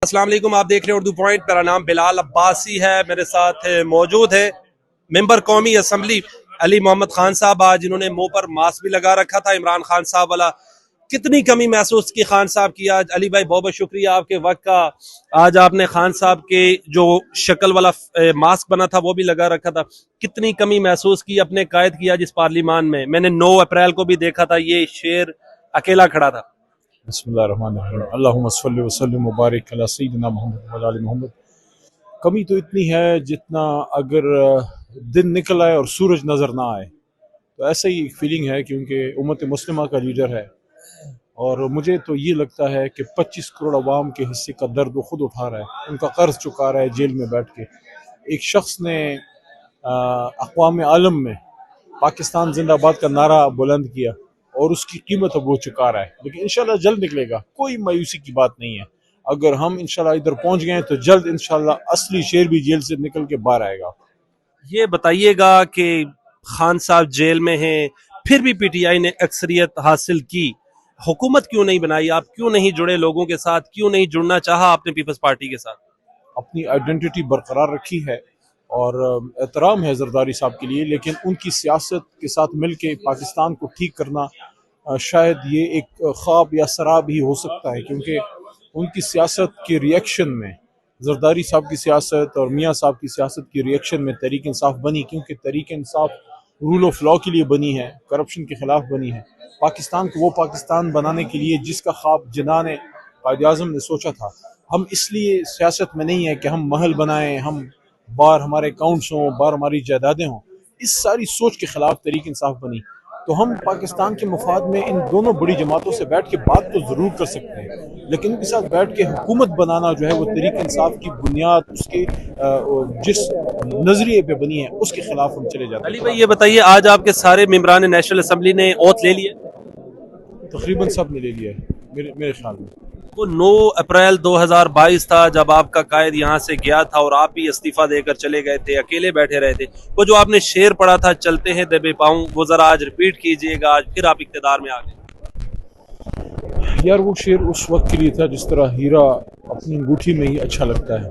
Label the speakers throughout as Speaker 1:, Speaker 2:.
Speaker 1: अस्सलाम वालेकुम, आप देख रहे हैं उर्दू पॉइंट। मेरा नाम बिलाल अब्बासी है। मेरे साथ मौजूद है मेंबर कौमी असम्बली अली मोहम्मद खान साहब। आज इन्होंने मुंह पर मास्क भी लगा रखा था, इमरान खान साहब वाला। कितनी कमी महसूस की खान साहब की आज। अली भाई बहुत बहुत शुक्रिया आपके वक्त का। आज आपने खान साहब के जो शक्ल वाला मास्क बना था वो भी लगा रखा था। कितनी कमी महसूस की अपने कायद की आज इस पार्लिमान में। मैंने 9 अप्रैल को भी देखा था, ये शेर अकेला खड़ा था।
Speaker 2: बिस्मिल्लाहिर्रहमानिर्रहीम, अल्लाहुम्मा सल्लि व सल्लिम व बारिक अला सय्यिदिना मुहम्मद व अला आलि मुहम्मद। कमी तो इतनी है जितना अगर दिन निकल आए और सूरज नज़र ना आए, तो ऐसा ही एक फीलिंग है, क्योंकि उम्मत मुस्लिमा का लीडर है। और मुझे तो ये लगता है कि 25 करोड़ अवाम के हिस्से का दर्द वो खुद उठा रहा है, उनका कर्ज चुका रहा है जेल में बैठ के। एक शख्स ने अक़वाम आलम में पाकिस्तान जिंदाबाद का नारा बुलंद किया और उसकी कीमत अब वो चुका रहा है, लेकिन इंशाल्लाह जल्द निकलेगा। कोई मायूसी की बात नहीं है। अगर हम इंशाल्लाह इधर पहुंच गए तो जल्द इंशाल्लाह असली शेर भी जेल से निकल के बाहर आएगा।
Speaker 1: ये बताइएगा कि खान साहब जेल में हैं, फिर भी पीटीआई ने अक्सरियत हासिल की। हुकूमत क्यों नहीं बनाई? आप क्यों नहीं जुड़े लोगों के साथ? क्यों नहीं जुड़ना चाहा आपने पीपल्स पार्टी के साथ?
Speaker 2: अपनी आइडेंटिटी बरकरार रखी है और एहतराम है जरदारी साहब के लिए, लेकिन उनकी सियासत के साथ मिल के पाकिस्तान को ठीक करना शायद ये एक ख्वाब या सराब ही हो सकता है, क्योंकि उनकी सियासत के रिएक्शन में जरदारी साहब की सियासत और मियाँ साहब की सियासत की रिएक्शन में तहरीक इंसाफ बनी, क्योंकि Tehreek Insaf rule of law के लिए बनी है, करप्शन के खिलाफ बनी है। पाकिस्तान को वो पाकिस्तान बनाने के लिए जिसका ख्वाब जिन्ना ने कायद आज़म ने सोचा था। हम इसलिए सियासत में नहीं है कि हम महल बनाएं, हम बार हमारे अकाउंट्स हों, बार हमारी जायदादें हों। इस सारी सोच के खिलाफ तहरीक इंसाफ बनी। तो हम पाकिस्तान के मफाद में इन दोनों बड़ी जमातों से बैठ के बात तो ज़रूर कर सकते हैं, लेकिन उनके साथ बैठ के हुकूमत बनाना जो है वो तहरीक इंसाफ की बुनियाद, उसके जिस नज़रिए पे बनी है उसके खिलाफ हम चले जाते हैं।
Speaker 1: अली भाई ये बताइए, आज आपके सारे मेंबरान नेशनल असम्बली ने ओथ ले लिए?
Speaker 2: तकरीबन सब ने ले लिया है मेरे ख्याल में।
Speaker 1: वो 9 अप्रैल 2022 था जब आपका कायद यहाँ से गया था और आप भी इस्तीफा देकर चले गए थे, अकेले बैठे रहे थे। वो जो आपने शेर पढ़ा था, चलते हैं दबे पाऊं, वो जरा आज रिपीट कीजिएगा। आज फिर आप इक़्तिदार में आ गए।
Speaker 2: यार वो शेर उस वक्त के लिए था जिस तरह हीरा अपनी अंगूठी में ही अच्छा लगता है।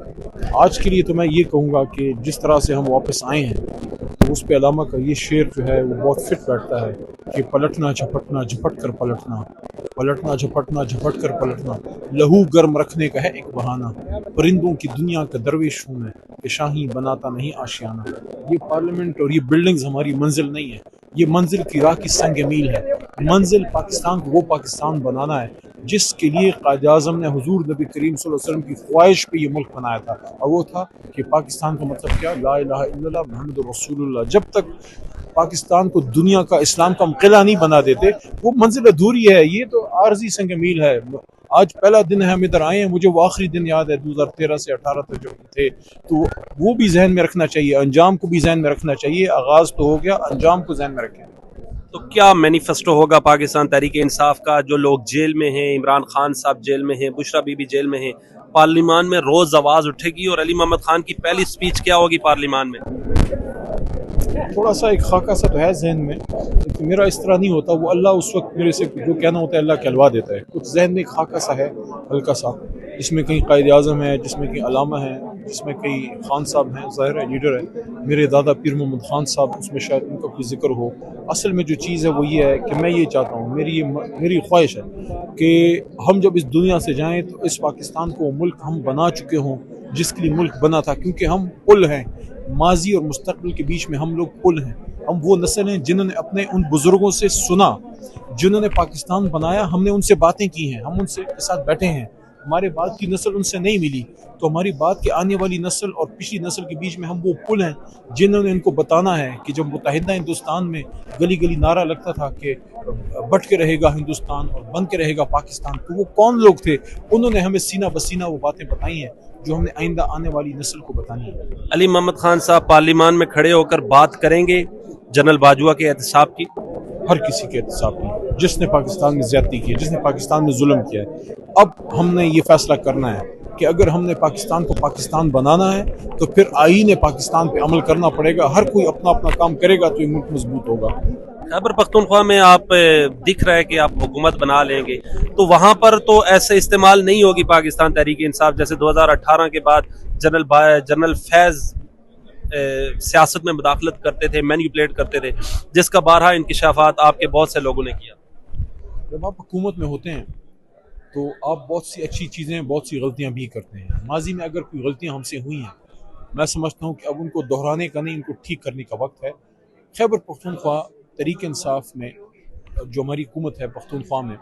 Speaker 2: आज के लिए तो मैं ये कहूँगा कि जिस तरह से हम वापस आए हैं, तो उस पे अलामा का ये शेर जो है वो बहुत फिट बैठता है कि पलटना झपटना झपट कर पलटना, पलटना झपटना झपट कर पलटना, लहू गर्म रखने का है एक बहाना, परिंदों की दुनिया का दरवेश हूँ मैं, कि शाही बनाता नहीं आशियाना। ये पार्लियामेंट और ये बिल्डिंग्स हमारी मंजिल नहीं है, ये मंजिल की राह की संग मील है। मंजिल पाकिस्तान को वो पाकिस्तान बनाना है जिसके लिए कायद आज़म ने हुजूर नबी करीम सल्लल्लाहु अलैहि वसल्लम की ख्वाहिश पे ये मुल्क बनाया था, और वो था कि पाकिस्तान का मतलब क्या, ला इलाहा इल्लल्लाह मुहम्मदुर रसूलुल्लाह। जब तक पाकिस्तान को दुनिया का इस्लाम का किला नहीं बना देते, वो मंजिल अधूरी है। ये तो आर्जी संग मील है। आज पहला दिन है हम इधर आए हैं, मुझे वो आखिरी दिन याद है 2013 से 18 तक जो थे, तो वो भी जहन में रखना चाहिए, अंजाम को भी जहन में रखना चाहिए। आगाज तो हो गया, अंजाम को जहन में रखें।
Speaker 1: तो क्या मैनिफेस्टो होगा पाकिस्तान तहरीक इंसाफ का? जो लोग जेल में हैं, इमरान खान साहब जेल में हैं, बुशरा बीबी जेल में हैं, पार्लियामान में रोज आवाज उठेगी और अली मोहम्मद खान की पहली स्पीच क्या होगी पार्लियामान में?
Speaker 2: थोड़ा सा एक खाका सा तो है जहन में, लेकिन मेरा इस तरह नहीं होता। वो अल्लाह उस वक्त मेरे से जो कहना होता है अल्लाह कहलवा देता है। कुछ जहन में एक खाका सा है हल्का सा, जिसमें कहीं कायद आज़म है, जिसमें कहीं अलामा है, जिसमें कहीं खान साहब हैं, ज़ाहिर है लीडर है। मेरे दादा पीर मोहम्मद खान साहब, उसमें शायद उनका कोई जिक्र हो। असल में जो चीज़ है वो ये है कि मैं ये चाहता हूँ, मेरी ख्वाहिश है कि हम जब इस दुनिया से जाएँ तो इस पाकिस्तान को मुल्क हम बना चुके हों जिसके लिए मुल्क बना था, क्योंकि हम पुल हैं माजी और मुस्तकबिल के बीच में। हम लोग पुल हैं। हम वो नस्ल हैं जिन्होंने अपने उन बुजुर्गों से सुना जिन्होंने पाकिस्तान बनाया। हमने उनसे बातें की हैं, हम उनसे के साथ बैठे हैं। हमारे बाद की नस्ल उनसे नहीं मिली, तो हमारी बाद की आने वाली नस्ल और पिछली नस्ल के बीच में हम वो पुल हैं जिन्होंने इनको बताना है कि जब मुत्तहिदा हिंदुस्तान में गली गली नारा लगता था कि बट के रहेगा हिंदुस्तान और बन के रहेगा पाकिस्तान, तो वो कौन लोग थे? उन्होंने हमें सीना बसीना वो बातें बताई हैं जो हमने आइंदा आने वाली नस्ल को बतानी है।
Speaker 1: अली मोहम्मद खान साहब पार्लियामान में खड़े होकर बात करेंगे जनरल बाजवा के एहतसाब की?
Speaker 2: हर किसी के एहतसाब की, जिसने पाकिस्तान में ज्यादती की है, जिसने पाकिस्तान में जुल्म किया है। अब हमने ये फैसला करना है कि अगर हमने पाकिस्तान को पाकिस्तान बनाना है तो फिर आईने पाकिस्तान पे अमल करना पड़ेगा। हर कोई अपना अपना काम करेगा तो ये मुल्क मजबूत होगा।
Speaker 1: खैबर पख्तूनख्वा में आप दिख रहा है कि आप हुकूमत बना लेंगे, तो वहाँ पर तो ऐसे इस्तेमाल नहीं होगी पाकिस्तान तहरीक इंसाफ जैसे 2018 के बाद जनरल फैज़ सियासत में मुदाखलत करते थे, मैनिपुलेट करते थे, जिसका बारहा इंकशाफात आपके बहुत से लोगों ने किया।
Speaker 2: जब आप हुकूमत में होते हैं तो आप बहुत सी अच्छी चीज़ें, बहुत सी गलतियां भी करते हैं। माजी में अगर कोई गलतियां हमसे हुई हैं, मैं समझता हूं कि अब उनको दोहराने का नहीं, उनको ठीक करने का वक्त है। खैबर पख्तूनख्वा तहरीक इंसाफ में जो हमारी हुकूमत है पख्तूनख्वा में,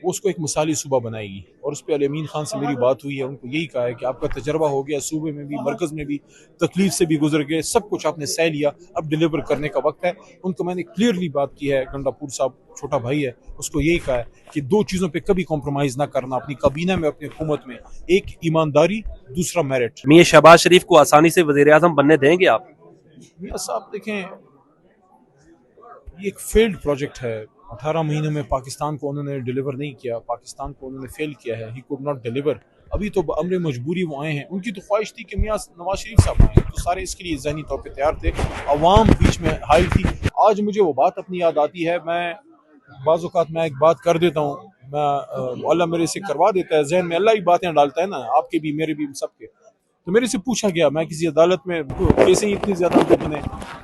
Speaker 2: वो उसको एक मिसाली सूबा बनाएगी। और उस पर अली अमीन खान से मेरी बात हुई है, उनको यही कहा है कि आपका तजर्बा हो गया, सूबे में भी मरकज़ में भी तकलीफ से भी गुजर गए, सब कुछ आपने सह लिया, अब डिलीवर करने का वक्त है। उनको मैंने क्लियरली बात की है, गंडापुर साहब छोटा भाई है, उसको यही कहा है कि दो चीज़ों पे कभी कॉम्प्रोमाइज़ ना करना अपनी काबीना में, अपनी हुकूमत में, एक ईमानदारी, दूसरा मेरिट।
Speaker 1: मियां शहबाज शरीफ को आसानी से वज़ीर आज़म बनने देंगे आप?
Speaker 2: मियाँ साहब देखें, ये एक फेल्ड प्रोजेक्ट है। 18 महीनों में पाकिस्तान को उन्होंने डिलीवर नहीं किया, पाकिस्तान को उन्होंने फेल किया है। He could not deliver. अभी तो अमर मजबूरी वो आए हैं। उनकी तो ख्वाहिश थी कि मियाँ नवाज शरीफ साहब आए, तो सारे इसके लिए ज़हनी तौर पे तैयार थे, अवाम बीच में हाइल थी। आज मुझे वो बात अपनी याद आती है। मैं बाज़ औक़ात मैं एक बात कर देता हूँ, मैं अल्लाह मेरे से करवा देता है, जहन में अल्लाह ही बातें डालता है ना, आपके भी मेरे भी सबके। तो मेरे से पूछा गया, मैं किसी अदालत में, कैसे ही इतनी ज़्यादा बने,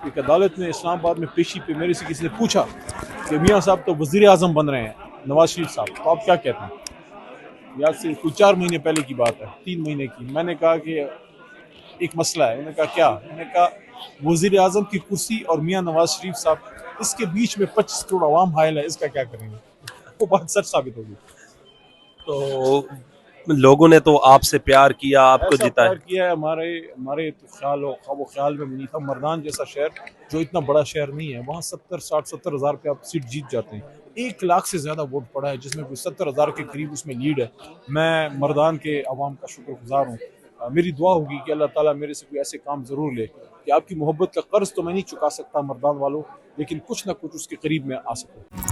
Speaker 2: एक अदालत में इस्लामाबाद में पेशी पे मेरे से किसी ने पूछा कि मियाँ साहब तो वज़ीर आज़म बन रहे हैं, नवाज शरीफ साहब, तो आप क्या कहते हैं? याद से कुछ 4 महीने पहले की बात है, 3 महीने की। मैंने कहा कि एक मसला है। उन्होंने कहा क्या? मैंने कहा वज़ीर आज़म की कुर्सी और मियाँ नवाज शरीफ साहब, इसके बीच में 25 करोड़ आवाम हायल है, इसका क्या करेंगे? वो बात सच साबित होगी।
Speaker 1: तो लोगों ने तो आपसे प्यार किया, आपको
Speaker 2: ऐसा
Speaker 1: जिताया।
Speaker 2: प्यार किया है। हमारे हमारे तो ख्याल हो, वो ख्याल में नहीं था। मर्दान जैसा शहर, जो इतना बड़ा शहर नहीं है, वहाँ 70 हज़ार पे आप सीट जीत जाते हैं। 1 लाख से ज़्यादा वोट पड़ा है, जिसमें कोई 70 हज़ार के करीब उसमें लीड है। मैं मर्दान के अवाम का शुक्रगुजार हूँ। मेरी दुआ होगी कि अल्लाह ताला मेरे से कोई ऐसे काम ज़रूर ले कि आपकी मोहब्बत का कर्ज तो मैं नहीं चुका सकता मर्दान वालों, लेकिन कुछ ना कुछ उसके करीब में आ सकूँ।